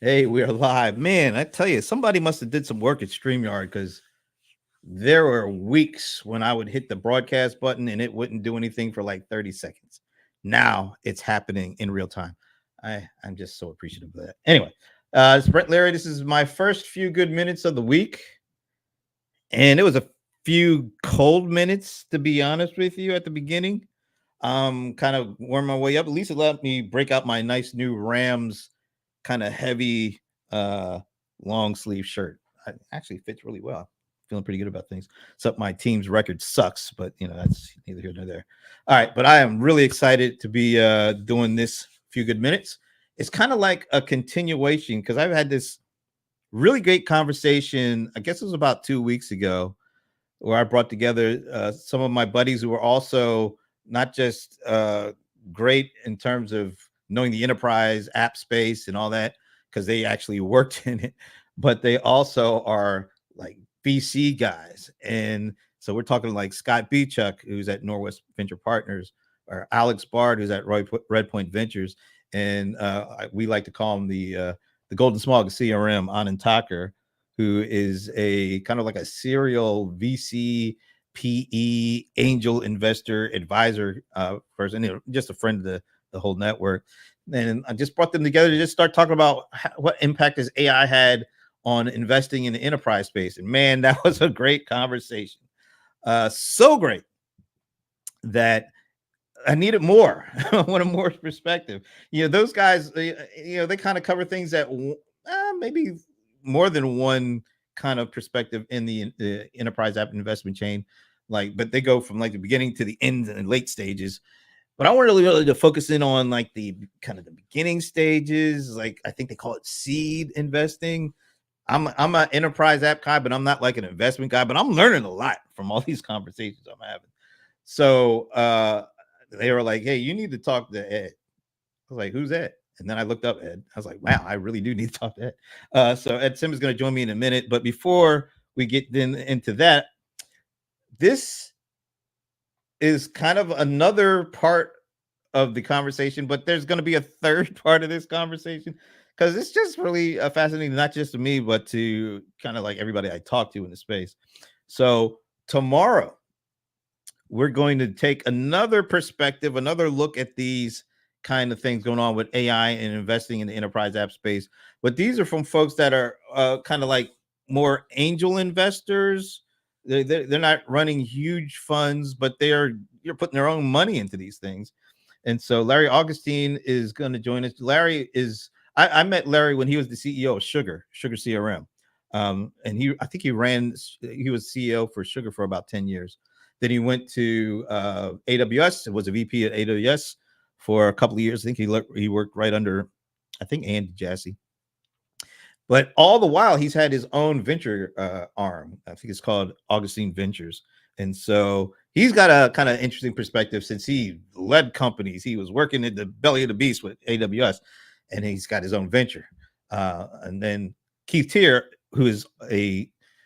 Hey, we are live. Man, I tell you, somebody must have did some work at StreamYard because there were weeks when I would hit the broadcast button and it wouldn't do anything for like 30 seconds. Now it's happening in real time. I'm just so appreciative of that. Anyway, it's Brent Larry. This is my first few good minutes of the week. And it was a few cold minutes, to be honest with you, at the beginning. Kind of warm my way up. At least it let me break out my nice new Rams kind of heavy long sleeve shirt. It actually fits really well. Feeling pretty good about things. Except my team's record sucks, but that's neither here nor there. All right, but I am really excited to be doing this few good minutes. It's kind of like a continuation because I've had this really great conversation. I guess it was about 2 weeks ago where I brought together some of my buddies who were also not just great in terms of knowing the enterprise app space and all that, because they actually worked in it, but they also are like VC guys. And so we're talking like Scott Beechuk, who's at Norwest Venture Partners, or Alex Bard, who's at Redpoint Ventures. And we like to call him the Golden Smog CRM, Anand Thaker, who is a kind of like a serial VC, PE, angel investor, advisor person, just a friend of the whole network. And I just brought them together to just start talking about what impact has AI had on investing in the enterprise space. And man, that was a great conversation. So great that I needed more. I wanted more perspective. Those guys, they kind of cover things that maybe more than one kind of perspective in the enterprise app investment chain. But they go from like the beginning to the end and late stages. But I want really to focus in on like the kind of the beginning stages. Like I think they call it seed investing. I'm an enterprise app guy, but I'm not like an investment guy. But I'm learning a lot from all these conversations I'm having. So they were like, "Hey, you need to talk to Ed." I was like, "Who's Ed?" And then I looked up Ed. I was like, "Wow, I really do need to talk to Ed." So Ed Sim is going to join me in a minute. But before we get into that, this is kind of another part of the conversation, but there's going to be a third part of this conversation because it's just really fascinating, not just to me, but to kind of like everybody I talk to in the space. So tomorrow, we're going to take another perspective, another look at these kind of things going on with AI and investing in the enterprise app space. But these are from folks that are kind of like more angel investors. They're not running huge funds, but you're putting their own money into these things. And so Larry Augustine is going to join us. I met Larry when he was the CEO of Sugar CRM. And I think he was CEO for Sugar for about 10 years. Then he went to AWS and was a VP at AWS for a couple of years. I think he worked right under, I think, Andy Jassy. But all the while, he's had his own venture arm. I think it's called Augustine Ventures. And so he's got a kind of interesting perspective since he led companies. He was working in the belly of the beast with AWS, and he's got his own venture. And then Keith Tier, who is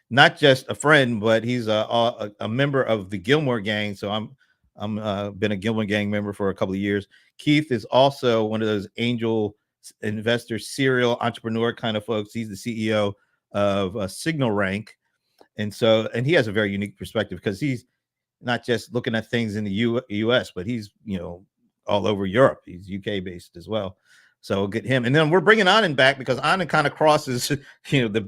not just a friend, but he's a member of the Gilmore Gang. So I'm been a Gilmore Gang member for a couple of years. Keith is also one of those angel investor, serial entrepreneur kind of folks. He's the CEO of Signal Rank, and he has a very unique perspective because he's not just looking at things in the U.S., but he's all over Europe. He's UK based as well. So we'll get him, and then we're bringing Anand back because Anand kind of crosses, the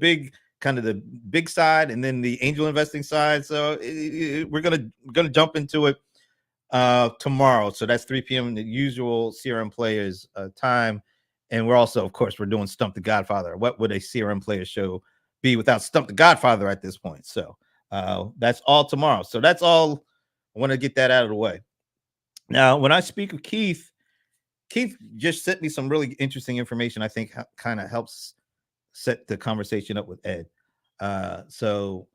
big side and then the angel investing side. So we're gonna jump into it tomorrow. So that's 3 p.m. the usual CRM players time. And we're also, of course, we're doing Stump the Godfather. What would a CRM player show be without Stump the Godfather at this point? So that's all tomorrow. So that's all. I want to get that out of the way. Now, when I speak with Keith just sent me some really interesting information. I think kind of helps set the conversation up with Ed. So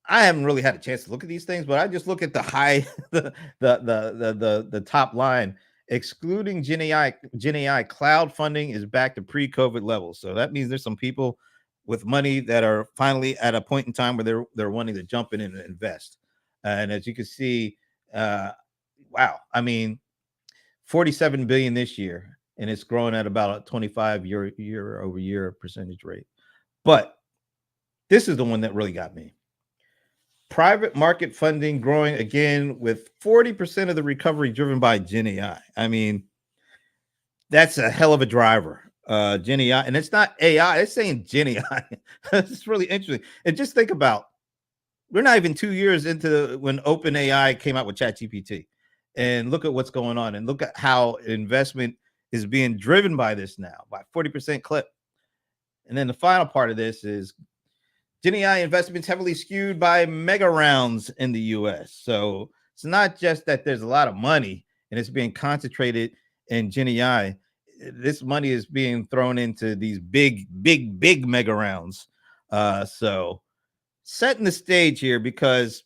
I haven't really had a chance to look at these things, but I just look at the high, the top line. Excluding Gen AI, cloud funding is back to pre-COVID levels. So that means there's some people with money that are finally at a point in time where they're wanting to jump in and invest. And as you can see, wow, I mean, 47 billion this year. and it's growing at about a 25 year over year percentage rate. But this is the one that really got me. Private market funding growing again with 40% of the recovery driven by Gen AI. I mean, that's a hell of a driver. Gen AI, and it's not AI, it's saying Gen AI. It's really interesting. And just think about, we're not even 2 years into when OpenAI came out with ChatGPT. And look at what's going on, and look at how investment is being driven by this now by 40% clip. And then the final part of this is Gen AI investments heavily skewed by mega rounds in the US. So it's not just that there's a lot of money and it's being concentrated in Gen AI. This money is being thrown into these big mega rounds. So setting the stage here, because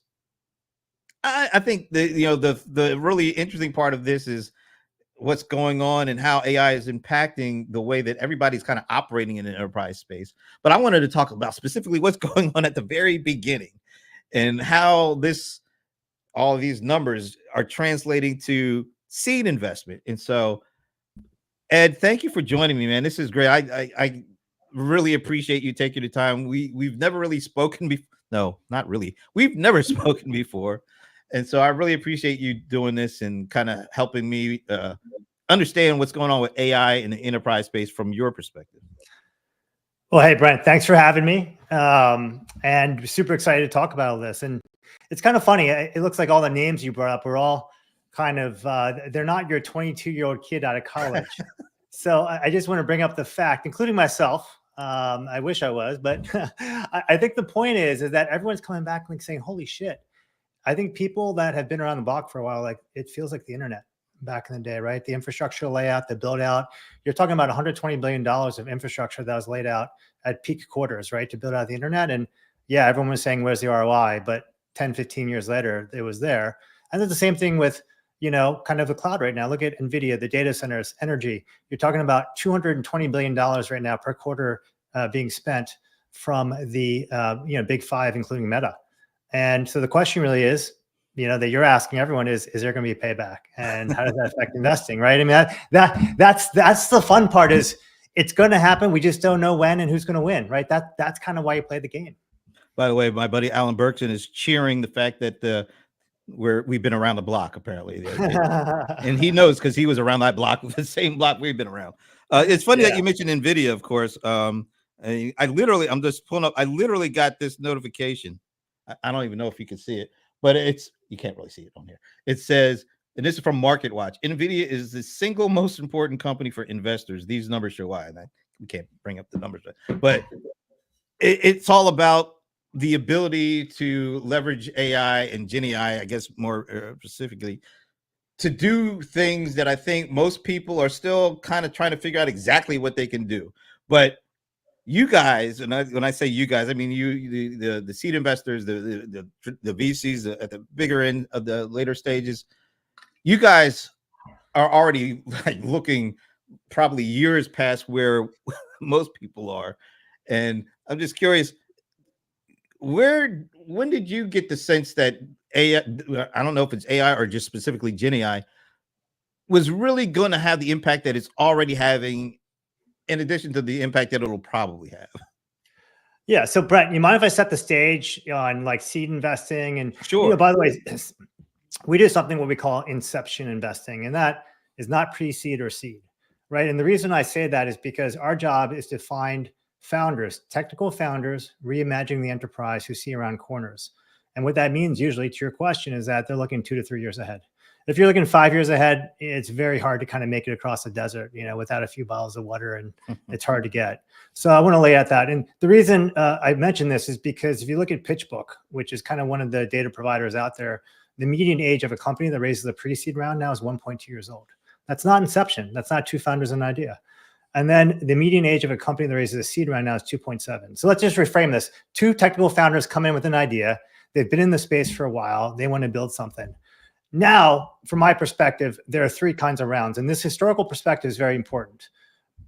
I think the really interesting part of this is what's going on and how AI is impacting the way that everybody's kind of operating in an enterprise space. But I wanted to talk about specifically what's going on at the very beginning and how all of these numbers are translating to seed investment. And so, Ed, thank you for joining me, man. This is great. I really appreciate you taking the time. We've never really spoken before. No, not really. We've never spoken before. And so I really appreciate you doing this and kind of helping me understand what's going on with AI in the enterprise space from your perspective. Well, hey, Brent, thanks for having me. And super excited to talk about all this. And it's kind of funny. It looks like all the names you brought up were all kind of, they're not your 22-year-old kid out of college. So I just want to bring up the fact, including myself. I wish I was, but I think the point is that everyone's coming back like saying, holy shit. I think people that have been around the block for a while, like it feels like the internet back in the day, right? The infrastructure layout, the build out. You're talking about $120 billion of infrastructure that was laid out at peak quarters, right? To build out the internet. And yeah, everyone was saying, where's the ROI? But 10, 15 years later, it was there. And it's the same thing with, kind of the cloud right now. Look at NVIDIA, the data centers, energy. You're talking about $220 billion right now per quarter being spent from the, big five, including Meta. And so the question really is, that you're asking everyone is there going to be a payback, and how does that affect investing, right? I mean, that's the fun part, is it's going to happen. We just don't know when and who's going to win, right? That's kind of why you play the game. By the way, my buddy Alan Berkson is cheering the fact that we've been around the block apparently, and he knows because he was around that block, the same block we've been around. It's funny that you mentioned NVIDIA, of course. I'm just pulling up. I literally got this notification. I don't even know if you can see it, but you can't really see it on here. It says, and this is from MarketWatch, NVIDIA is the single most important company for investors. These numbers show why. And we can't bring up the numbers, but it's all about the ability to leverage AI and Gen AI, I guess more specifically, to do things that I think most people are still kind of trying to figure out exactly what they can do. But you guys, and when I say you guys, I mean the seed investors, the VCs at the bigger end of the later stages. You guys are already like looking probably years past where most people are, and I'm just curious, when did you get the sense that AI, I don't know if it's AI or just specifically Gen AI, was really going to have the impact that it's already having, in addition to the impact that it'll probably have? Yeah. So Brent, you mind if I set the stage on like seed investing? And sure. By the way, we do something what we call inception investing, and that is not pre-seed or seed, right? And the reason I say that is because our job is to find founders, technical founders, reimagining the enterprise who see around corners. And what that means usually, to your question, is that they're looking 2 to 3 years ahead. If you're looking 5 years ahead, it's very hard to kind of make it across the desert, without a few bottles of water, and it's hard to get. So I want to lay out that. And the reason I mention this is because if you look at PitchBook, which is kind of one of the data providers out there, the median age of a company that raises a pre-seed round now is 1.2 years old. That's not inception. That's not two founders and an idea. And then the median age of a company that raises a seed round now is 2.7. So let's just reframe this. 2 technical founders come in with an idea. They've been in the space for a while. They want to build something. Now, from my perspective, there are 3 kinds of rounds, and this historical perspective is very important.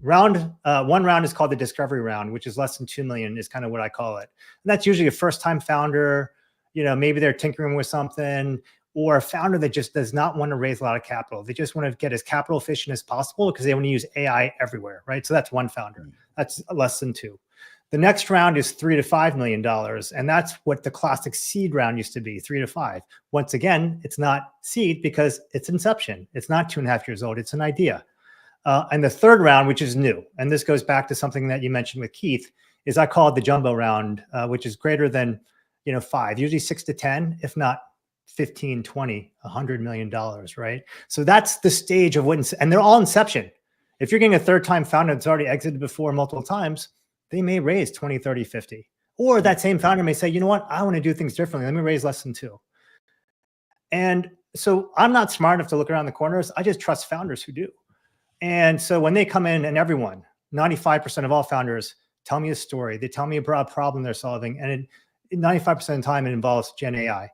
One round is called the discovery round, which is less than 2 million, is kind of what I call it. And that's usually a first-time founder. Maybe they're tinkering with something. or a founder that just does not want to raise a lot of capital. They just want to get as capital efficient as possible because they want to use AI everywhere, right? So that's one founder. That's less than two. The next round is $3 to $5 million. And that's what the classic seed round used to be, 3 to 5. Once again, it's not seed because it's inception. It's not 2.5 years old. It's an idea. And the third round, which is new, and this goes back to something that you mentioned with Keith, is I call it the jumbo round, which is greater than 5, usually 6 to 10, if not 15, 20, $100 million, right? So that's the stage of what, and they're all inception. If you're getting a third-time founder that's already exited before multiple times, they may raise 20, 30, 50. Or that same founder may say, you know what, I want to do things differently. Let me raise less than 2. And so I'm not smart enough to look around the corners. I just trust founders who do. And so when they come in, and everyone, 95% of all founders tell me a story. They tell me a broad problem they're solving. And 95% of the time, it involves Gen AI.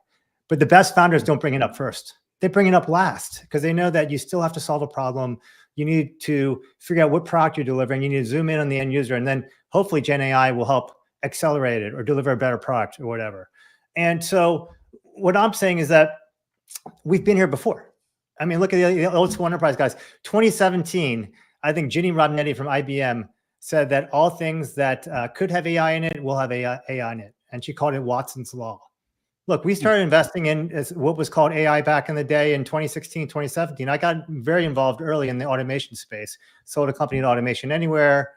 But the best founders don't bring it up first. They bring it up last because they know that you still have to solve a problem. You need to figure out what product you're delivering. You need to zoom in on the end user. And then hopefully Gen AI will help accelerate it or deliver a better product or whatever. And so what I'm saying is that we've been here before. I mean, look at the old school enterprise guys. 2017, I think Ginny Rodnetti from IBM said that all things that could have AI in it will have AI in it. And she called it Watson's Law. Look, we started investing in what was called AI back in the day in 2016, 2017. I got very involved early in the automation space. Sold a company to Automation Anywhere.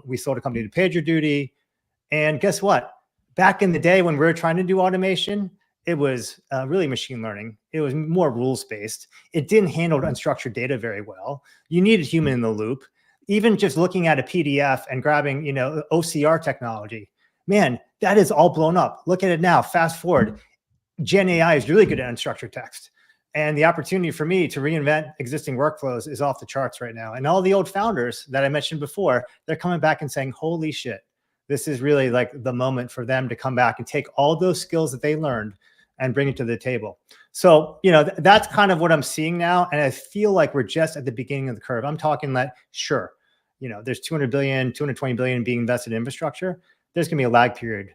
We sold a company to PagerDuty. And guess what? Back in the day when we were trying to do automation, it was really machine learning. It was more rules-based. It didn't handle unstructured data very well. You needed human in the loop. Even just looking at a PDF and grabbing, OCR technology, man, that is all blown up. Look at it now. Fast forward. Gen AI is really good at unstructured text. And the opportunity for me to reinvent existing workflows is off the charts right now. And all the old founders that I mentioned before, they're coming back and saying, holy shit, this is really like the moment for them to come back and take all those skills that they learned and bring it to the table. So, that's kind of what I'm seeing now. And I feel like we're just at the beginning of the curve. I'm talking that, sure, there's 200 billion, 220 billion being invested in infrastructure. There's going to be a lag period,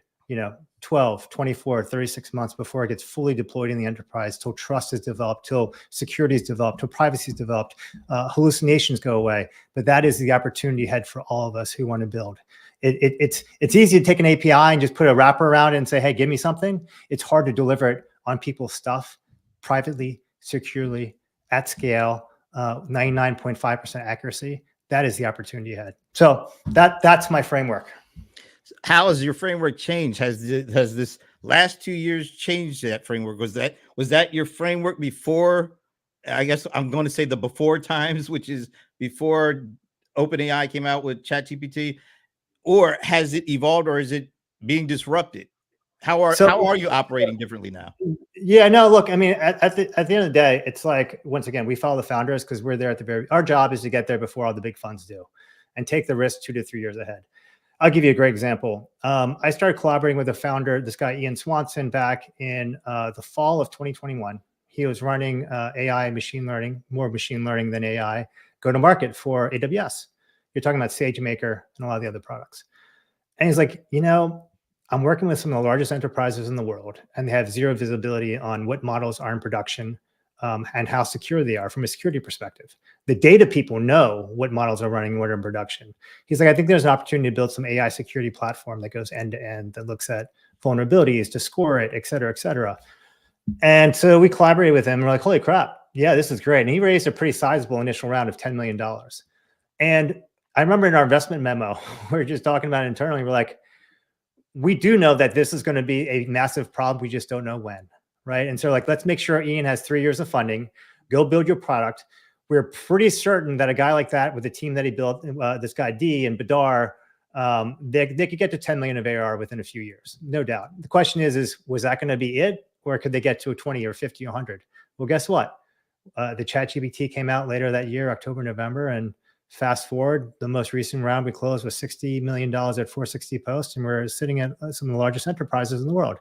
12, 24, 36 months before it gets fully deployed in the enterprise, till trust is developed, till security is developed, till privacy is developed, hallucinations go away. But that is the opportunity ahead for all of us who want to build. It's easy to take an API and just put a wrapper around it and say, hey, give me something. It's hard to deliver it on people's stuff privately, securely, at scale, 99.5% accuracy. That is the opportunity ahead. So that's my framework. How has your framework changed? Has this last 2 years changed that framework? Was that your framework before? I guess I'm going to say the before times, which is before OpenAI came out with ChatGPT, or has it evolved, or is it being disrupted? How are you operating differently now? Yeah, no, look, I mean, at the end of the day, it's like, once again, we follow the founders because we're there at our job is to get there before all the big funds do and take the risk 2 to 3 years ahead. I'll give you a great example. I started collaborating with a founder, this guy, Ian Swanson, back in the fall of 2021. He was running AI machine learning, more machine learning than AI, go to market for AWS. You're talking about SageMaker and a lot of the other products. And he's like, I'm working with some of the largest enterprises in the world, and they have zero visibility on what models are in production and how secure they are from a security perspective. The data people know what models are running, what are in production. He's like, I think there's an opportunity to build some AI security platform that goes end to end, that looks at vulnerabilities to score it, et cetera, et cetera. And so we collaborated with him. And we're like, holy crap, yeah, this is great. And he raised a pretty sizable initial round of $10 million. And I remember in our investment memo, we were just talking about it internally. We're like, we do know that this is going to be a massive problem. We just don't know when, right? And so let's make sure Ian has 3 years of funding. Go build your product. We're pretty certain that a guy like that with the team that he built, this guy D and Badar, they could get to 10 million of ARR within a few years, no doubt. The question is was that going to be it, or could they get to a 20 or 50 or 100? Well, guess what? The ChatGPT came out later that year, October, November, and fast forward, the most recent round we closed was $60 million at 460 posts, and we're sitting at some of the largest enterprises in the world.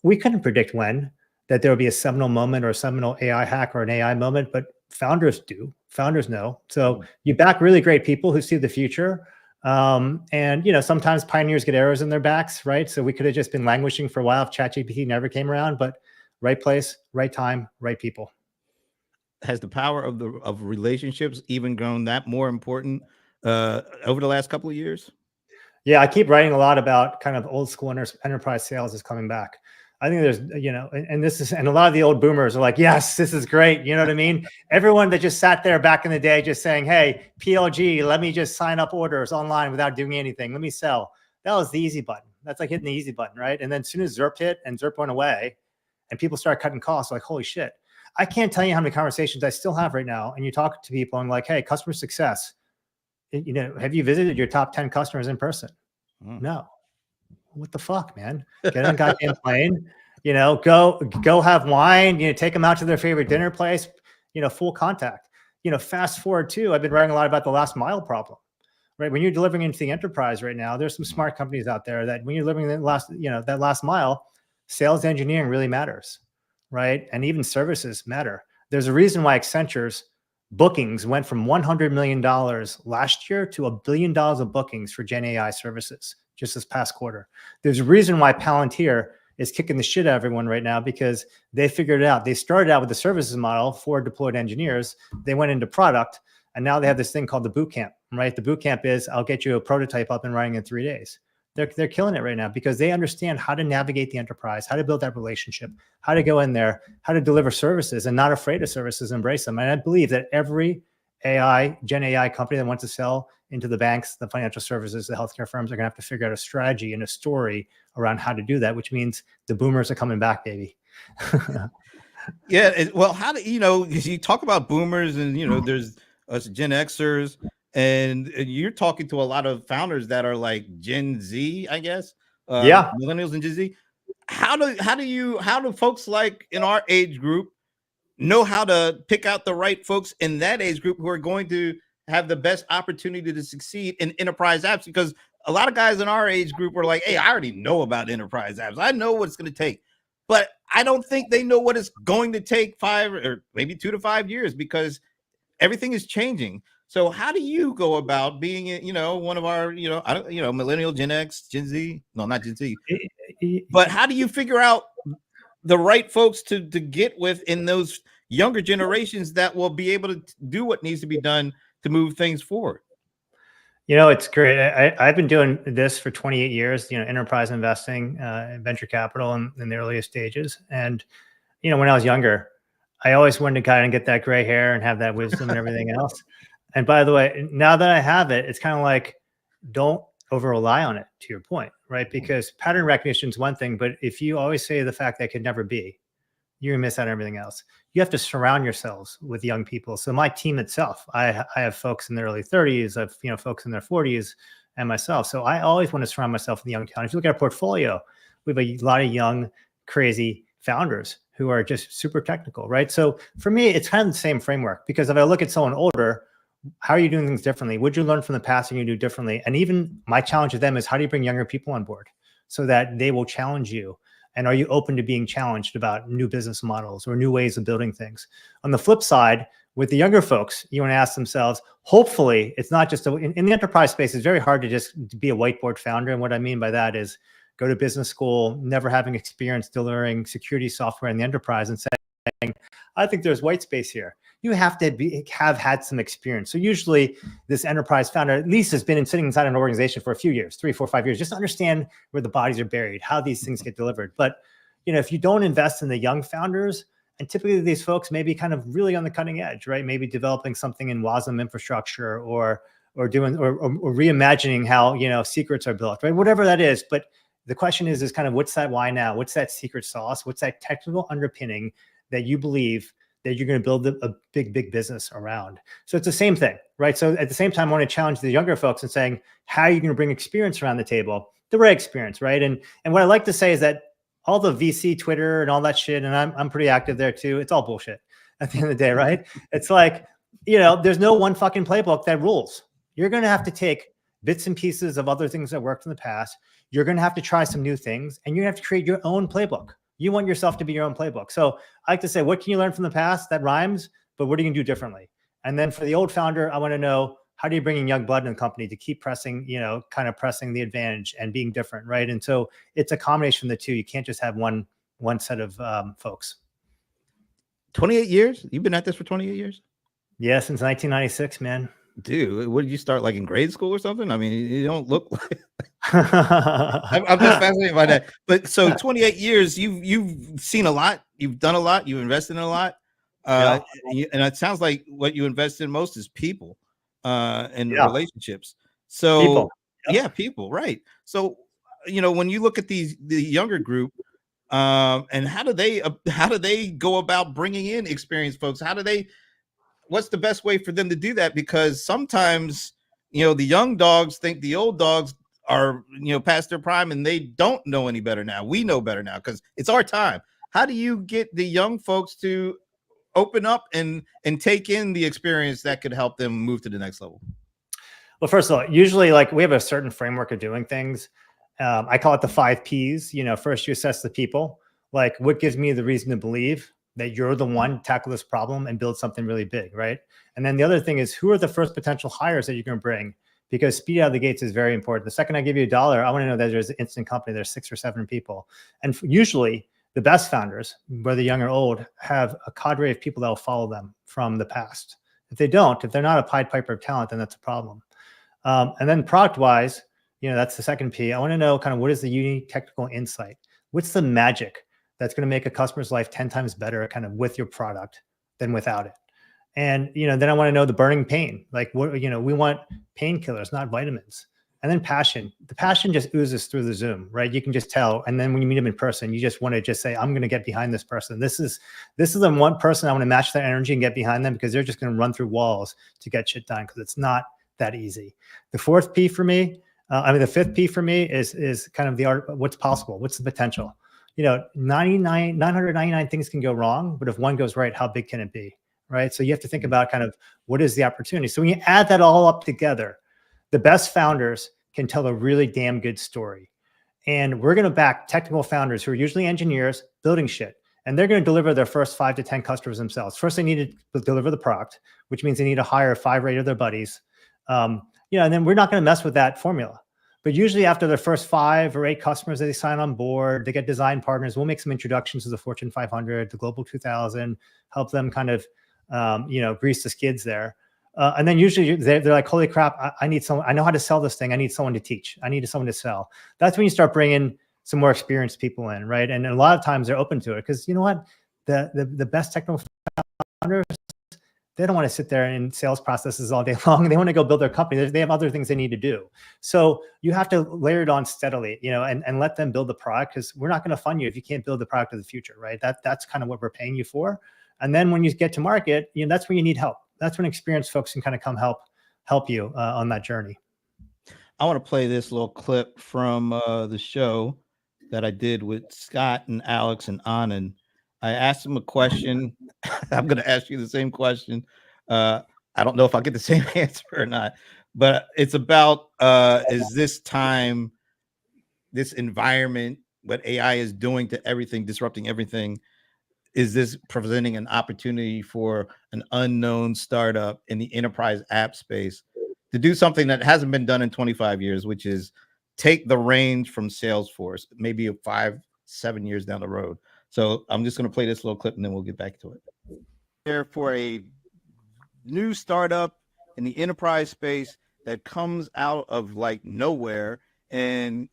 We couldn't predict when that there would be a seminal moment or a seminal AI hack or an AI moment, but founders do. Founders know. So you back really great people who see the future. And sometimes pioneers get arrows in their backs, right? So we could have just been languishing for a while if ChatGPT never came around, but right place, right time, right people. Has the power of relationships even grown that more important over the last couple of years? Yeah, I keep writing a lot about kind of old school enterprise sales is coming back. I think there's, and this is, and a lot of the old boomers are like, yes, this is great. You know what I mean? Everyone that just sat there back in the day, just saying, hey, PLG, let me just sign up orders online without doing anything. Let me sell. That was the easy button. That's like hitting the easy button, right? And then as soon as ZIRP hit and ZIRP went away and people start cutting costs, like, holy shit. I can't tell you how many conversations I still have right now. And you talk to people and like, hey, customer success, have you visited your top 10 customers in person? No. What the fuck, man? Get on a goddamn plane, go have wine, take them out to their favorite dinner place, full contact. Fast forward too, I've been writing a lot about the last mile problem, right? When you're delivering into the enterprise right now, there's some smart companies out there that when you're delivering that last mile, sales engineering really matters, right? And even services matter. There's a reason why Accenture's bookings went from $100 million last year to $1 billion of bookings for Gen AI services just this past quarter. There's a reason why Palantir is kicking the shit out of everyone right now, because they figured it out. They started out with the services model for deployed engineers. They went into product, and now they have this thing called the boot camp, right? The boot camp is, I'll get you a prototype up and running in 3 days. They're killing it right now because they understand how to navigate the enterprise, how to build that relationship, how to go in there, how to deliver services, and not afraid of services, embrace them. And I believe that every Gen AI company that wants to sell into the banks, the financial services, the healthcare firms are going to have to figure out a strategy and a story around how to do that, which means the boomers are coming back, baby. Yeah. Well, how do you talk about boomers and, there's us Gen Xers, and you're talking to a lot of founders that are like Gen Z, I guess, Yeah. millennials and Gen Z. How do folks like in our age group know how to pick out the right folks in that age group who are going to have the best opportunity to succeed in enterprise apps? Because a lot of guys in our age group are like, hey, I already know about enterprise apps. I know what it's going to take, but I don't think they know what it's going to take 5 or maybe 2 to 5 years, because everything is changing. So how do you go about being, one of our, millennial, Gen X, Gen Z? No, not Gen Z. But how do you figure out the right folks to get with in those younger generations that will be able to do what needs to be done to move things forward? It's great. I've been doing this for 28 years, enterprise investing, venture capital in the earliest stages. And, when I was younger, I always wanted to kind of get that gray hair and have that wisdom and everything else. And by the way, now that I have it, it's kind of like, don't over rely on it, to your point, right? Because pattern recognition is one thing, but if you always say the fact that could never be, you're gonna miss out on everything else. You have to surround yourselves with young people. So my team itself, I have folks in their early 30s, I've folks in their 40s, and myself. So I always want to surround myself with young talent. If you look at our portfolio, we have a lot of young, crazy founders who are just super technical, right? So for me, it's kind of the same framework, because if I look at someone older, how are you doing things differently? Would you learn from the past and you do differently? And even my challenge to them is, how do you bring younger people on board so that they will challenge you? And are you open to being challenged about new business models or new ways of building things? On the flip side, with the younger folks, you want to ask themselves, hopefully it's not just in the enterprise space, it's very hard to just be a whiteboard founder. And what I mean by that is go to business school, never having experience delivering security software in the enterprise, and saying, I think there's white space here. You have to have had some experience. So usually this enterprise founder at least has been sitting inside an organization for a few years, 3, 4, 5 years, just to understand where the bodies are buried, how these things get delivered. But if you don't invest in the young founders, and typically these folks may be kind of really on the cutting edge, right? Maybe developing something in WASM infrastructure or reimagining how secrets are built, right? Whatever that is. But the question is kind of, what's that why now? What's that secret sauce? What's that technical underpinning that you believe that you're going to build a big business around? So it's the same thing, right? So at the same time, I want to challenge the younger folks and saying, how are you going to bring experience around the table? The right experience, right? And what I like to say is that all the VC Twitter and all that shit, and I'm pretty active there too, it's all bullshit at the end of the day, right? It's like, there's no one fucking playbook that rules. You're going to have to take bits and pieces of other things that worked in the past. You're going to have to try some new things, and you're going to have to create your own playbook. You want yourself to be your own playbook. So I like to say, what can you learn from the past that rhymes, but what are you gonna do differently? And then for the old founder, I want to know, how do you bring in young blood in the company to keep pressing, kind of pressing the advantage and being different, right? And so it's a combination of the two. You can't just have one one set of folks. 28 years? You've been at this for 28 years? Yeah, since 1996, man. Dude, what did you start like in grade school or something? I mean, you don't look like I'm just fascinated by that. But so 28 years, you've seen a lot, you've done a lot, you've invested in a lot. Yeah. And it sounds like what you invest in most is people and Yeah. relationships. So People. yeah, people, right. So when you look at the younger group, and how do they go about bringing in experienced folks? What's the best way for them to do that? Because sometimes the young dogs think the old dogs are past their prime, and they don't know any better now. We know better now because it's our time. How do you get the young folks to open up and take in the experience that could help them move to the next level? Well, first of all, usually like we have a certain framework of doing things. I call it the 5 Ps. First you assess the people, like what gives me the reason to believe that you're the one to tackle this problem and build something really big, right? And then the other thing is, who are the first potential hires that you're going to bring? Because speed out of the gates is very important. The second I give you $1, I want to know that there's an instant company, there's 6 or 7 people. And usually the best founders, whether young or old, have a cadre of people that will follow them from the past. If they're not a Pied Piper of talent, then that's a problem. And then product-wise, that's the second P. I want to know kind of what is the unique technical insight? What's the magic that's going to make a customer's life 10 times better kind of with your product than without it? And, then I want to know the burning pain. Like what, we want painkillers, not vitamins. And then passion. The passion just oozes through the Zoom, right? You can just tell. And then when you meet them in person, you just want to just say, I'm going to get behind this person. This is the one person I want to match their energy and get behind them, because they're just going to run through walls to get shit done, because it's not that easy. The fourth P for me, the fifth P for me is kind of the art of what's possible. What's the potential? 999 things can go wrong, but if one goes right, how big can it be? Right. So you have to think about kind of what is the opportunity. So when you add that all up together, the best founders can tell a really damn good story. And we're going to back technical founders who are usually engineers building shit. And they're going to deliver their first 5 to 10 customers themselves. First, they need to deliver the product, which means they need to hire 5 or 8 of their buddies. And then we're not going to mess with that formula. But usually after their first 5 or 8 customers that they sign on board, they get design partners. We'll make some introductions to the Fortune 500, the Global 2000, help them kind of, grease the skids there. And then usually they're like, holy crap, I need someone. I know how to sell this thing. I need someone to teach. I need someone to sell. That's when you start bringing some more experienced people in, right? And a lot of times they're open to it, because you know what? The best technical founders, they don't want to sit there in sales processes all day long. They want to go build their company. They have other things they need to do. So you have to layer it on steadily, and let them build the product, because we're not going to fund you if you can't build the product of the future, right? That's kind of what we're paying you for. And then when you get to market, that's where you need help. That's when experienced folks can kind of come help you on that journey. I want to play this little clip from the show that I did with Scott and Alex and Anand. I asked them a question. I'm going to ask you the same question. I don't know if I'll get the same answer or not, but it's about is this time, this environment, what AI is doing to everything, disrupting everything, is this presenting an opportunity for an unknown startup in the enterprise app space to do something that hasn't been done in 25 years, which is take the reins from Salesforce, maybe 5-7 years down the road. So I'm just going to play this little clip and then we'll get back to it. There for a new startup in the enterprise space that comes out of like nowhere and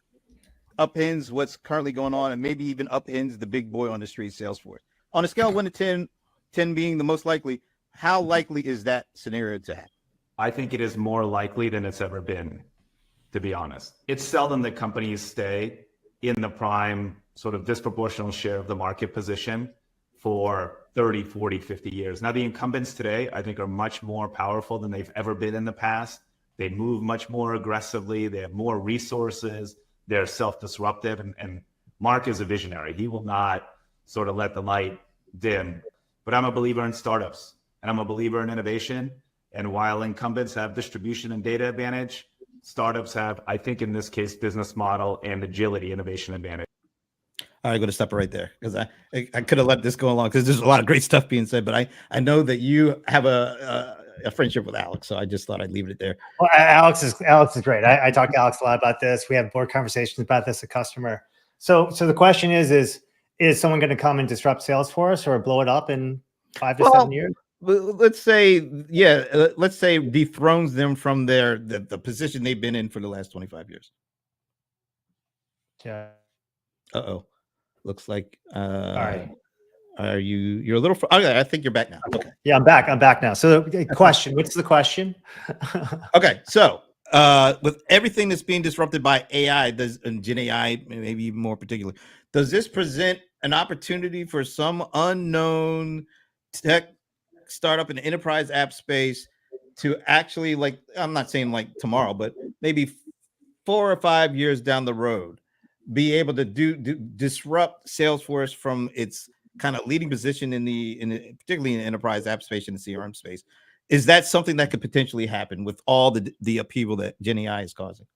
upends what's currently going on, and maybe even upends the big boy on the street, Salesforce. On a scale of 1 to 10, 10 being the most likely, how likely is that scenario to happen? I think it is more likely than it's ever been, to be honest. It's seldom that companies stay in the prime sort of disproportional share of the market position for 30, 40, 50 years. Now, the incumbents today, I think, are much more powerful than they've ever been in the past. They move much more aggressively. They have more resources. They're self-disruptive. And Mark is a visionary. He will not sort of let the light dim. But I'm a believer in startups, and I'm a believer in innovation. And while incumbents have distribution and data advantage, startups have, I think in this case, business model and agility, innovation advantage. All right, I'm going to stop it right there, because I could have let this go along, because there's a lot of great stuff being said, but I know that you have a friendship with Alex, so I just thought I'd leave it there. Well, Alex is great. I talk to Alex a lot about this. We have board conversations about this, a customer. So the question is is someone going to come and disrupt Salesforce or blow it up in 5 to Well, 7 years? let's say, yeah, let's say dethrones them from the position they've been in for the last 25 years. Yeah. Uh-oh. Looks like All right. you're a little okay, I think you're back now. Okay. Yeah, I'm back now. So the question, what's the question? Okay. So with everything that's being disrupted by AI, and Gen AI, maybe even more particularly, does this present an opportunity for some unknown tech startup in the enterprise app space to actually, like, I'm not saying like tomorrow, but maybe 4 or 5 years down the road, be able to disrupt Salesforce from its kind of leading position in particularly in the enterprise app space and the CRM space? Is that something that could potentially happen with all the upheaval that Gen AI is causing?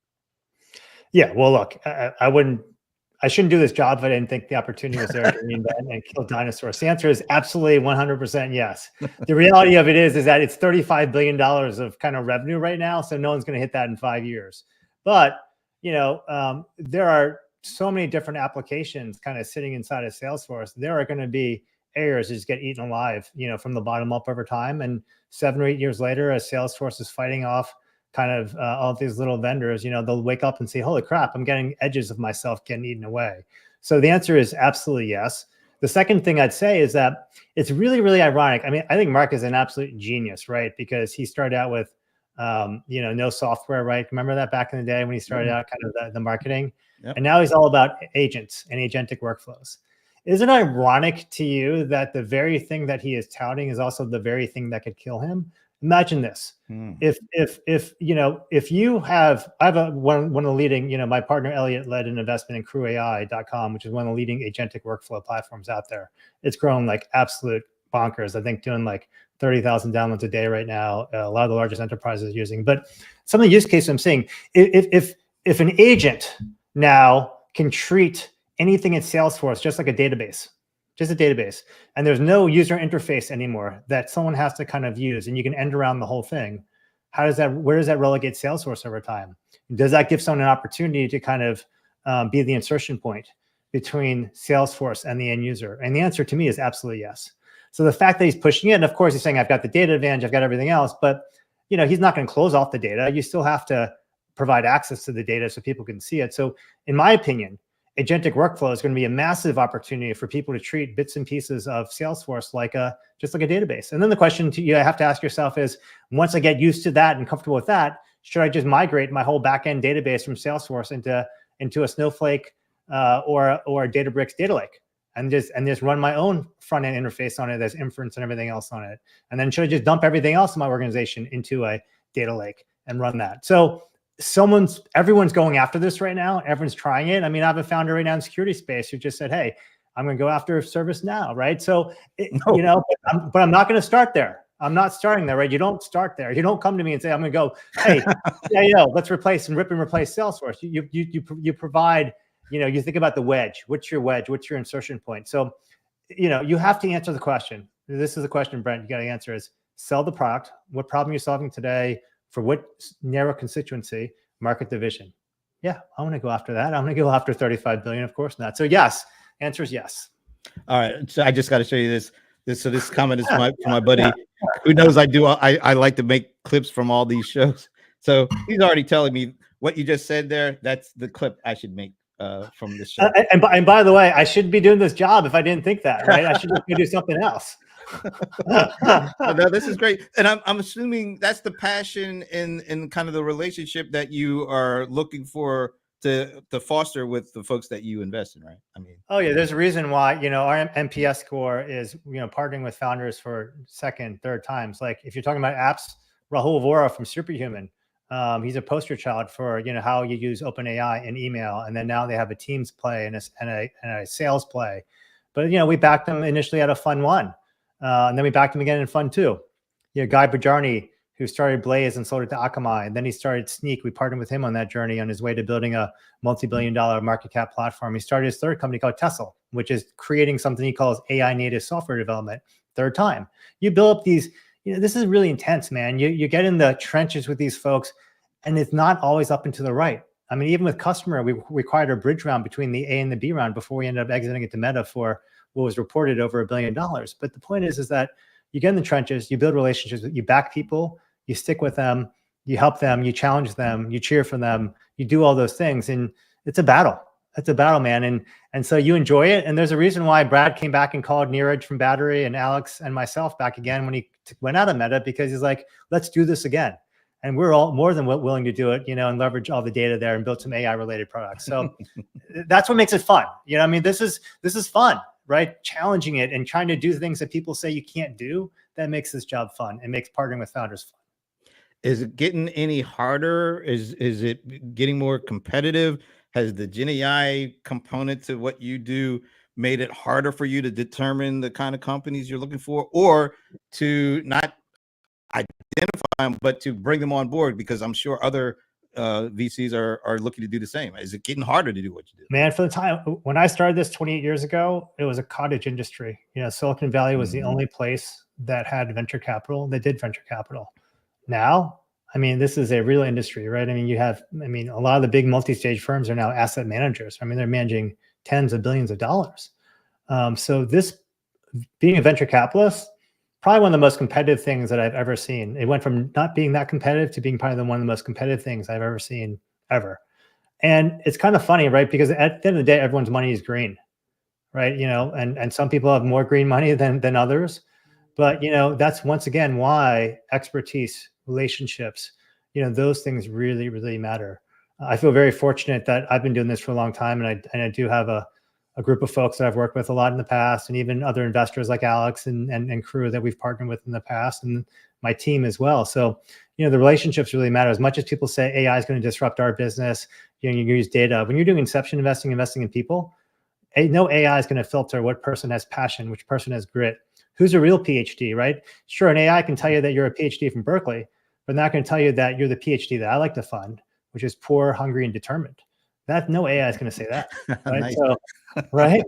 Yeah. Well, look, I shouldn't do this job if I didn't think the opportunity was there to reinvent and kill dinosaurs. The answer is absolutely 100% yes. The reality of it is that it's $35 billion of kind of revenue right now. So no one's going to hit that in 5 years. But, there are so many different applications kind of sitting inside of Salesforce. There are going to be areas that just get eaten alive, from the bottom up over time. And 7 or 8 years later, as Salesforce is fighting off kind of all these little vendors, they'll wake up and say, holy crap, I'm getting edges of myself getting eaten away. So the answer is absolutely yes. The second thing I'd say is that it's really, really ironic. I mean, I think Mark is an absolute genius, right? Because he started out with, no software, right? Remember that back in the day when he started out kind of the marketing? Yep. And now he's all about agents and agentic workflows. Isn't it ironic to you that the very thing that he is touting is also the very thing that could kill him? Imagine this. If you have, I have one of the leading, my partner Elliot led an investment in crewai.com, which is one of the leading agentic workflow platforms out there. It's grown like absolute bonkers. I think doing like 30,000 downloads a day right now. A lot of the largest enterprises are using. But some of the use cases I'm seeing, if an agent now can treat anything in Salesforce just like a database, and there's no user interface anymore that someone has to kind of use, and you can end around the whole thing. Where does that relegate Salesforce over time? Does that give someone an opportunity to kind of be the insertion point between Salesforce and the end user? And the answer to me is absolutely yes. So the fact that he's pushing it, and of course he's saying, I've got the data advantage, I've got everything else, but he's not going to close off the data. You still have to provide access to the data so people can see it. So in my opinion, agentic workflow is going to be a massive opportunity for people to treat bits and pieces of Salesforce just like a database. And then the question you have to ask yourself is, once I get used to that and comfortable with that, should I just migrate my whole backend database from Salesforce into a Snowflake or a Databricks data lake, and just run my own front end interface on it? There's inference and everything else on it. And then should I just dump everything else in my organization into a data lake and run that? So everyone's going after this right now. Everyone's trying it. I mean, I have a founder right now in security space who just said, hey, I'm going to go after ServiceNow, right? So, but I'm not going to start there. I'm not starting there, right? You don't start there. You don't come to me and say, I'm going to go, hey, let's replace and rip and replace Salesforce. You provide, you think about the wedge. What's your wedge? What's your insertion point? So, you have to answer the question. This is the question, Brent, you got to answer is sell the product. What problem you're solving today? For what narrow constituency, market division? Yeah, I want to go after that. I want to go after 35 billion, of course not. So yes, answer is yes. All right, so I just got to show you this. So this comment is from my buddy who knows I like to make clips from all these shows. So he's already telling me what you just said there. That's the clip I should make from this show. And by the way, I shouldn't be doing this job if I didn't think that, right? I should just do something else. No, this is great, and I'm assuming that's the passion in kind of the relationship that you are looking for to foster with the folks that you invest in, right? I mean, oh yeah, there's a reason why our NPS score is partnering with founders for second, third times. Like if you're talking about apps, Rahul Vora from Superhuman, he's a poster child for how you use OpenAI and email, and then now they have a Teams play and a sales play. But we backed them initially out of Fund 1. And then we backed him again in Fund 2. Guy Bajarni, who started Blaze and sold it to Akamai. And then he started Sneak. We partnered with him on that journey on his way to building a multi-billion-dollar market cap platform. He started his third company called Tessel, which is creating something he calls AI native software development. Third time. You build up these, this is really intense, man. You get in the trenches with these folks, and it's not always up and to the right. I mean, even with customer, we required a bridge round between the A and the B round before we ended up exiting into Meta for what was reported over $1 billion. But the point is that you get in the trenches, you build relationships, you back people, you stick with them, you help them, you challenge them, you cheer for them, you do all those things. And it's a battle. It's a battle, man. And so you enjoy it. And there's a reason why Brad came back and called Neeraj from Battery and Alex and myself back again when he went out of Meta, because he's like, let's do this again. And we're all more than willing to do it, and leverage all the data there and build some AI related products. So that's what makes it fun. I mean, this is fun, right? Challenging it and trying to do things that people say you can't do. That makes this job fun. It makes partnering with founders fun. Is it getting any harder? Is it getting more competitive? Has the Gen AI component to what you do made it harder for you to determine the kind of companies you're looking for, or to not identify them, but to bring them on board? Because I'm sure other VCs are looking to do the same. Is it getting harder to do what you do? Man, for the time when I started this 28 years ago, it was a cottage industry. Silicon Valley was the only place that had venture capital, that did venture capital. Now, I mean, this is a real industry, right? I mean, a lot of the big multi-stage firms are now asset managers. I mean, they're managing tens of billions of dollars. So this, being a venture capitalist, probably one of the most competitive things that I've ever seen. It went from not being that competitive to being probably one of the most competitive things I've ever seen ever. And it's kind of funny, right? Because at the end of the day, everyone's money is green, right? And some people have more green money than others. But, that's once again why expertise, relationships, those things really, really matter. I feel very fortunate that I've been doing this for a long time, and I do have a group of folks that I've worked with a lot in the past, and even other investors like Alex and crew that we've partnered with in the past, and my team as well. So, the relationships really matter. As much as people say AI is going to disrupt our business, you use data. When you're doing inception investing in people, no AI is going to filter what person has passion, which person has grit, who's a real PhD, right? Sure, an AI can tell you that you're a PhD from Berkeley, but not going to tell you that you're the PhD that I like to fund, which is poor, hungry, and determined. That no AI is going to say that, right? Nice. So, right.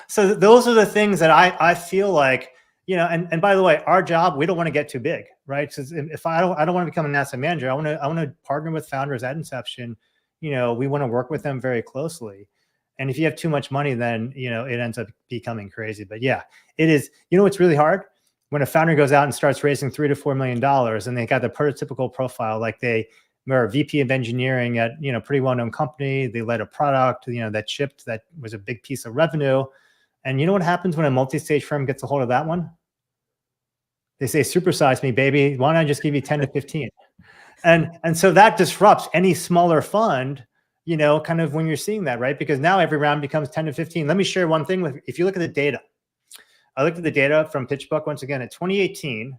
So those are the things that I feel like, and by the way, our job, we don't want to get too big, right? So if I don't want to become an asset manager, I want to partner with founders at inception. We want to work with them very closely. And if you have too much money, then, it ends up becoming crazy. But yeah, it is. What's really hard? When a founder goes out and starts raising $3 to $4 million, and they got the prototypical profile, like they were a VP of engineering at, pretty well-known company. They led a product, that shipped, that was a big piece of revenue. And you know what happens when a multi-stage firm gets a hold of that one? They say, supersize me, baby. Why don't I just give you 10 to 15? And so that disrupts any smaller fund, kind of when you're seeing that, right? Because now every round becomes 10 to 15. Let me share one thing if you look at the data. I looked at the data from PitchBook once again. In 2018,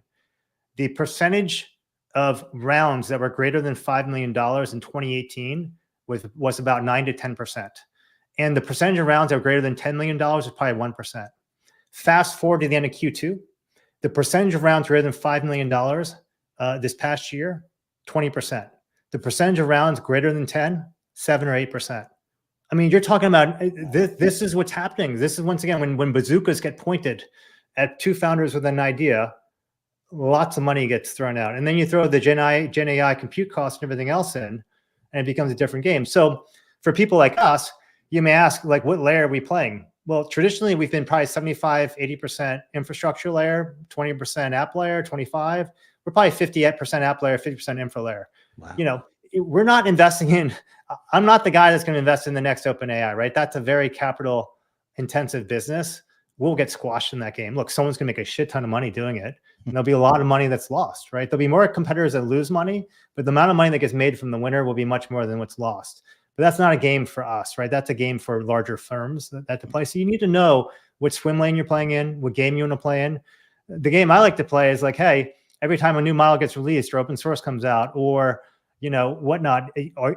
the percentage of rounds that were greater than $5 million in 2018 was about 9 to 10%. And the percentage of rounds that were greater than $10 million was probably 1%. Fast forward to the end of Q2, the percentage of rounds greater than $5 million this past year, 20%. The percentage of rounds greater than 10, 7 or 8%. I mean, you're talking about this is what's happening. This is, once again, when bazookas get pointed at two founders with an idea, lots of money gets thrown out. And then you throw the Gen AI compute costs and everything else in, and it becomes a different game. So for people like us, you may ask, like, what layer are we playing? Well, traditionally, we've been probably 75, 80% infrastructure layer, 20% app layer, 25. We're probably 58% app layer, 50% infra layer. Wow. We're not investing in, I'm not the guy that's going to invest in the next OpenAI, right? That's a very capital intensive business. We'll get squashed in that game. Look, someone's going to make a shit ton of money doing it. And there'll be a lot of money that's lost, right? There'll be more competitors that lose money, but the amount of money that gets made from the winner will be much more than what's lost. But that's not a game for us, right? That's a game for larger firms that to play. So you need to know what swim lane you're playing in, what game you want to play in. The game I like to play is like, hey, every time a new model gets released or open source comes out or, whatnot,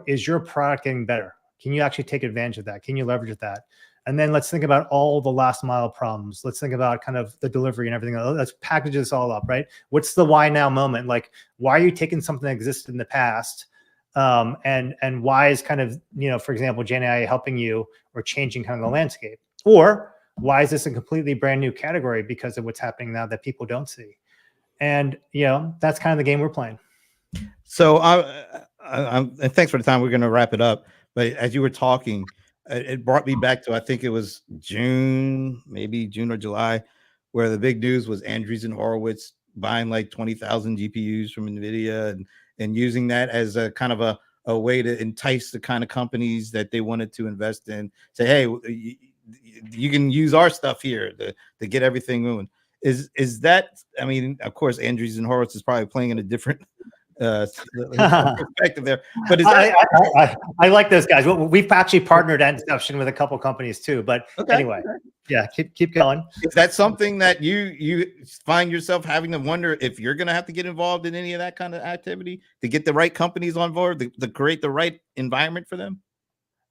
is your product getting better? Can you actually take advantage of that? Can you leverage that? And then let's think about all the last mile problems. Let's think about kind of the delivery and everything. Let's package this all up, right? What's the why now moment? Like, why are you taking something that existed in the past? And why is kind of, for example, Gen AI helping you or changing kind of the landscape? Or why is this a completely brand new category because of what's happening now that people don't see? And, that's kind of the game we're playing. So And thanks for the time. We're going to wrap it up. But as you were talking, it brought me back to, I think it was June, maybe June or July, where the big news was Andreessen Horowitz buying like 20,000 GPUs from NVIDIA and using that as a kind of a way to entice the kind of companies that they wanted to invest in. Say, hey, you can use our stuff here to get everything moving. Is that, I mean, of course, Andreessen Horowitz is probably playing in a different perspective there, but is that I like those guys. We've actually partnered at Inception with a couple companies too, but anyway, yeah, keep going. Is that something that you find yourself having to wonder if you're going to have to get involved in any of that kind of activity to get the right companies on board, to create the right environment for them?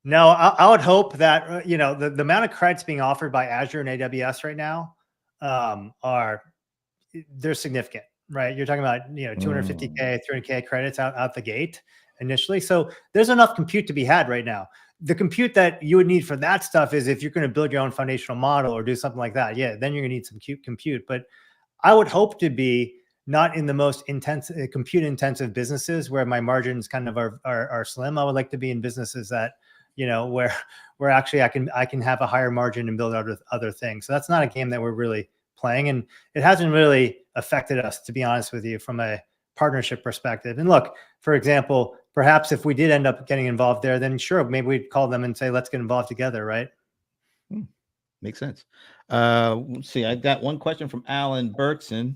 No, I would hope that, you know, the amount of credits being offered by Azure and AWS right now they're significant, right? You're talking about, you know, 250K, 300K credits out the gate initially. So there's enough compute to be had right now. The compute that you would need for that stuff is if you're going to build your own foundational model or do something like that. Yeah, then you're going to need some compute. But I would hope to be not in the most intense compute intensive businesses where my margins kind of are slim. I would like to be in businesses that, you know, where actually I can have a higher margin and build out other things. So that's not a game that we're really playing, and it hasn't really affected us, to be honest with you, from a partnership perspective. And look, for example, perhaps if we did end up getting involved there, then sure, maybe we'd call them and say, let's get involved together, right? Makes sense. Let's see, I got one question from Alan Berkson.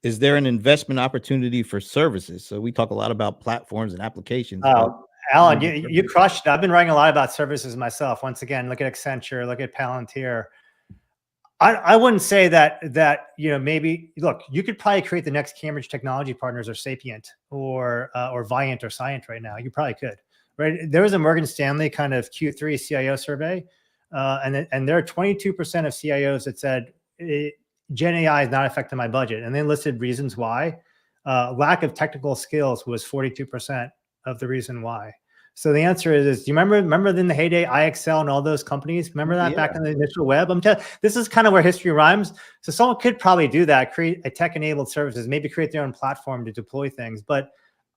Is there an investment opportunity for services? So we talk a lot about platforms and applications. Alan, you crushed it. I've been writing a lot about services myself. Once again, look at Accenture, look at Palantir. I wouldn't say that, you know, maybe, look, you could probably create the next Cambridge Technology Partners or Sapient or Viant or Scient right now. You probably could, right? There was a Morgan Stanley kind of Q3 CIO survey, and there are 22% of CIOs that said Gen AI is not affecting my budget, and they listed reasons why. Lack of technical skills was 42% of the reason why. So the answer is do you remember in the heyday, IXL and all those companies? Remember that back in the initial web? I'm telling you, this is kind of where history rhymes. So someone could probably do that, create a tech-enabled services, maybe create their own platform to deploy things. But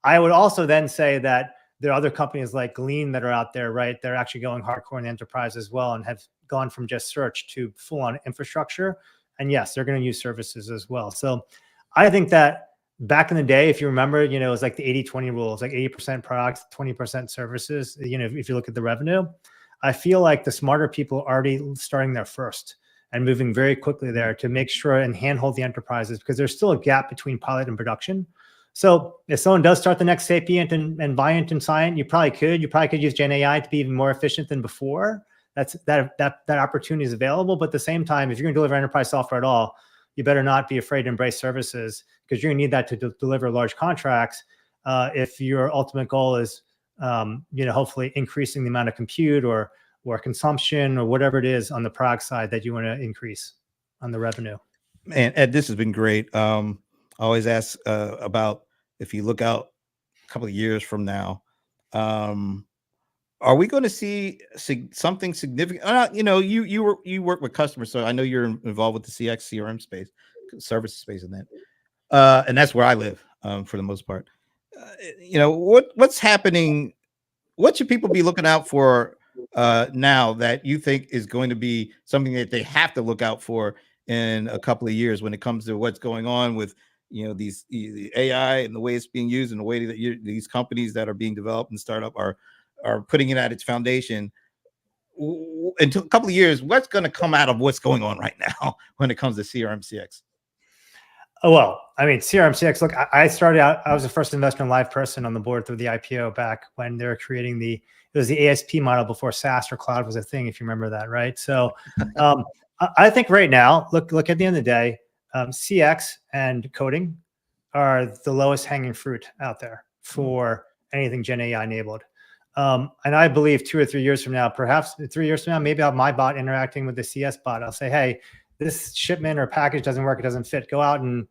I would also then say that there are other companies like Glean that are out there, right? They're actually going hardcore in the enterprise as well and have gone from just search to full-on infrastructure. And yes, they're going to use services as well. So I think that back in the day, if you remember, you know, it was like the 80-20 rule. It's like 80% products, 20% services. You know, if you look at the revenue, I feel like the smarter people are already starting there first and moving very quickly there to make sure and handhold the enterprises, because there's still a gap between pilot and production. So if someone does start the next Sapient and Viant and Scient, you probably could use Gen AI to be even more efficient than before. That opportunity is available. But at the same time, if you're going to deliver enterprise software at all, you better not be afraid to embrace services, because you're going to need that to deliver large contracts. If your ultimate goal is, you know, hopefully increasing the amount of compute or consumption or whatever it is on the product side that you want to increase on the revenue. Man, Ed, this has been great. I always ask about if you look out a couple of years from now, are we going to see something significant? You know, you work with customers, so I know you're involved with the CX CRM space, services space, and that, and that's where I live for the most part. You know, what's happening? What should people be looking out for now that you think is going to be something that they have to look out for in a couple of years when it comes to what's going on with, you know, the AI and the way it's being used and the way that these companies that are being developed and startup are putting it at its foundation? Until a couple of years, what's going to come out of what's going on right now when it comes to CRM CX? Oh, well, I mean, CRM CX, look, I started out, I was the first investor in Live Person on the board through the IPO back when they were creating it was the ASP model before SaaS or cloud was a thing, if you remember that, right? So I think right now, look, at the end of the day, CX and coding are the lowest hanging fruit out there for anything Gen AI enabled. And I believe 2 or 3 years from now, perhaps 3 years from now, maybe I'll have my bot interacting with the CS bot. I'll say, hey, this shipment or package doesn't work, it doesn't fit. Go out and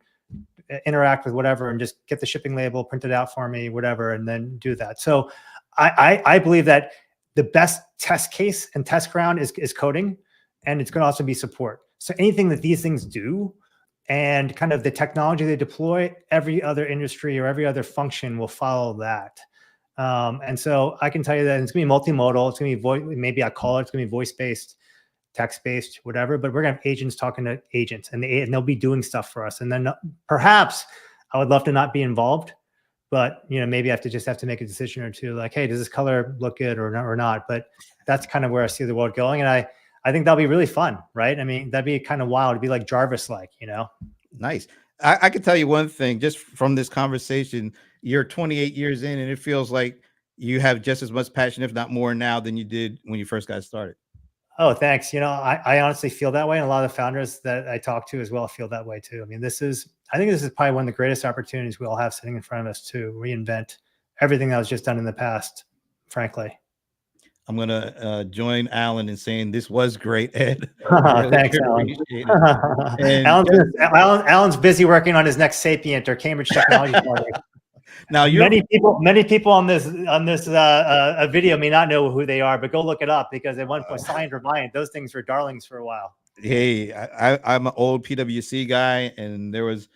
interact with whatever and just get the shipping label, print it out for me, whatever, and then do that. So I believe that the best test case and test ground is coding, and it's going to also be support. So anything that these things do and kind of the technology they deploy, every other industry or every other function will follow that. And so I can tell you that it's going to be multimodal. It's going to be voice. Maybe I call it. It's going to be voice-based, text-based, whatever. But we're going to have agents talking to agents, and they'll be doing stuff for us. And then perhaps I would love to not be involved, but maybe I have to make a decision or two. Like, hey, does this color look good or not? But that's kind of where I see the world going, and I think that'll be really fun, right? I mean, that'd be kind of wild. It'd be like Jarvis-like, Nice. I can tell you one thing just from this conversation. You're 28 years in, and it feels like you have just as much passion, if not more, now than you did when you first got started. Oh, thanks. I honestly feel that way. And a lot of the founders that I talk to as well feel that way too. I mean, I think this is probably one of the greatest opportunities we all have sitting in front of us to reinvent everything that was just done in the past, frankly. I'm going to join Alan in saying this was great, Ed. Thanks, Alan. Alan's busy working on his next Sapient or Cambridge Technology Project. Now, many people on this video may not know who they are, but go look it up, because at one point, Science or Viant, those things were darlings for a while. Hey, I'm an old PwC guy, and there's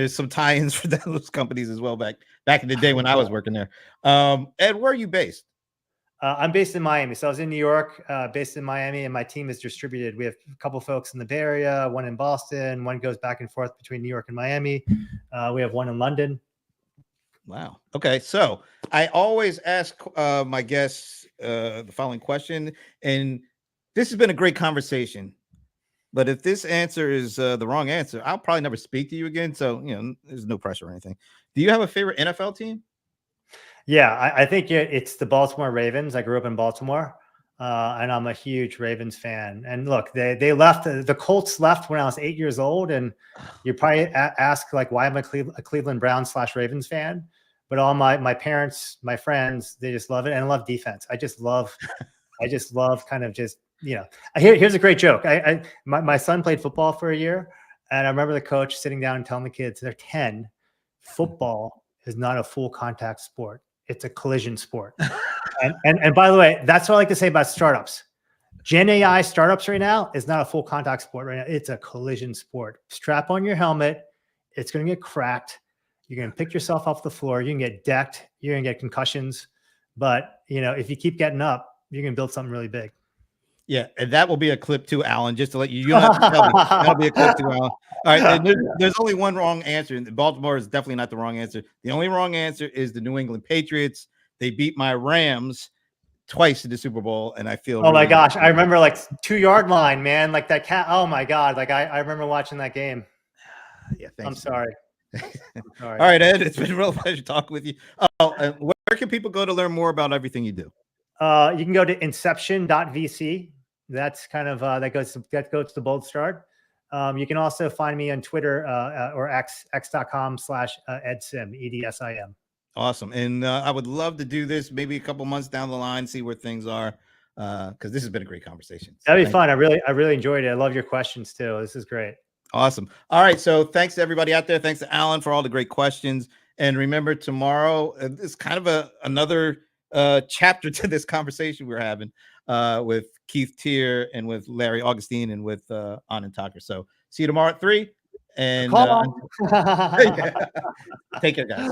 some tie-ins for those companies as well back in the day when I was working there. Ed, where are you based? I'm based in Miami. So I was in New York, based in Miami, and my team is distributed. We have a couple folks in the Bay Area, one in Boston, one goes back and forth between New York and Miami. We have one in London. Wow. Okay. So I always ask my guests the following question, and this has been a great conversation. But if this answer is the wrong answer, I'll probably never speak to you again. So, there's no pressure or anything. Do you have a favorite NFL team? Yeah, I think it's the Baltimore Ravens. I grew up in Baltimore, and I'm a huge Ravens fan. And look, they left. The Colts left when I was 8 years old, and you probably ask, like, why am I a Cleveland Browns / Ravens fan? But all my parents, my friends, they just love it, and I love defense. I just love kind of just Here's a great joke. My son played football for a year, and I remember the coach sitting down and telling the kids, they're 10, football is not a full contact sport. It's a collision sport. and by the way, that's what I like to say about startups. Gen AI startups right now is not a full contact sport right now. It's a collision sport. Strap on your helmet. It's going to get cracked. You're going to pick yourself off the floor. You can get decked. You're going to get concussions. But, if you keep getting up, you're going to build something really big. Yeah, and that will be a clip too, Alan, just to let you. You don't have to tell me. That'll be a clip too, Alan. All right, and there's only one wrong answer. And Baltimore is definitely not the wrong answer. The only wrong answer is the New England Patriots. They beat my Rams twice in the Super Bowl, and I feel. Oh my gosh, I remember, like, 2-yard line, man, like that cat. Oh my God, like I remember watching that game. Yeah, thanks. I'm sorry. All right, Ed, it's been a real pleasure talking with you. Where can people go to learn more about everything you do? You can go to inception.vc. That's kind of that goes to boldstart. You can also find me on Twitter or x.com/edsim, EDSIM. Awesome. And I would love to do this maybe a couple months down the line, see where things are, because this has been a great conversation. So that'd be fun. I really enjoyed it. I love your questions too. This is great. Awesome. All right. So thanks to everybody out there. Thanks to Alan for all the great questions. And remember, tomorrow is kind of another chapter to this conversation we're having with Keith Tier and with Larry Augustine and with Anand Thaker. So see you tomorrow at 3. And yeah. take care, guys.